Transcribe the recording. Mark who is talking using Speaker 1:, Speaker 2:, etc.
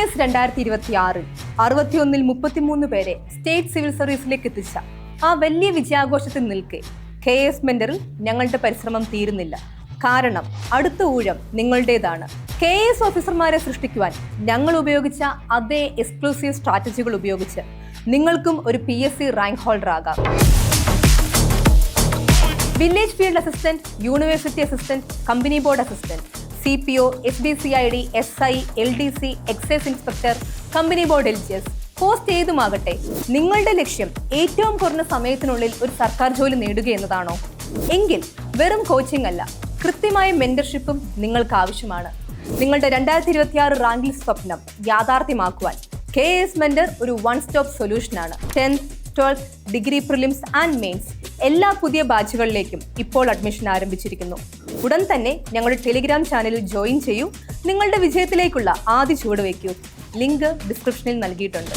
Speaker 1: KS 2026 61-ൽ 33 പേരെ state civil സർവീസിലേക്ക് എത്തിച്ച ആ വലിയ വിജയാഘോഷത്തിൽ നിൽക്കെ KS മെന്ററിൽ ഞങ്ങളുടെ പരിശ്രമം തീരുന്നില്ല. കാരണം അടുത്ത ഊഴം നിങ്ങളുടേതാണ്. KS ഓഫീസർമാരെ സൃഷ്ടിക്കുവാൻ ഞങ്ങൾ ഉപയോഗിച്ച അതേ എക്സ്ക്ലൂസീവ് സ്ട്രാറ്റജികൾ ഉപയോഗിച്ച് നിങ്ങൾക്കും ഒരു PSC റാങ്ക് ഹോൾഡർ ആകാം. Village field assistant, university assistant, company board assistant, CPO, SBCID, SI, LDC, excise inspector, company board LGS, post ഏതുമാകട്ടെ, നിങ്ങളുടെ ലക്ഷ്യം ഏറ്റവും കുറഞ്ഞ സമയത്തിനുള്ളിൽ ഒരു സർക്കാർ ജോലി നേടുക എന്നതാണോ? എങ്കിൽ വെറും കോച്ചിങ് അല്ല, കൃത്യമായ മെന്റർഷിപ്പും നിങ്ങൾക്ക് ആവശ്യമാണ്. നിങ്ങളുടെ 2026 റാങ്ക് ലിസ്റ്റ് സ്വപ്നം യാഥാർത്ഥ്യമാക്കുവാൻ KS മെന്റർ ഒരു വൺ സ്റ്റോപ്പ് സൊല്യൂഷനാണ്. 10th, 12th, degree prelims and mains എല്ലാ പുതിയ ബാച്ചുകളിലേക്കും ഇപ്പോൾ അഡ്മിഷൻ ആരംഭിച്ചിരിക്കുന്നു. ഉടൻ തന്നെ ഞങ്ങളുടെ ടെലിഗ്രാം ചാനലിൽ ജോയിൻ ചെയ്യൂ. നിങ്ങളുടെ വിജയത്തിലേക്കുള്ള ആദ്യ ചുവട് വയ്ക്കൂ. ലിങ്ക് ഡിസ്ക്രിപ്ഷനിൽ നൽകിയിട്ടുണ്ട്.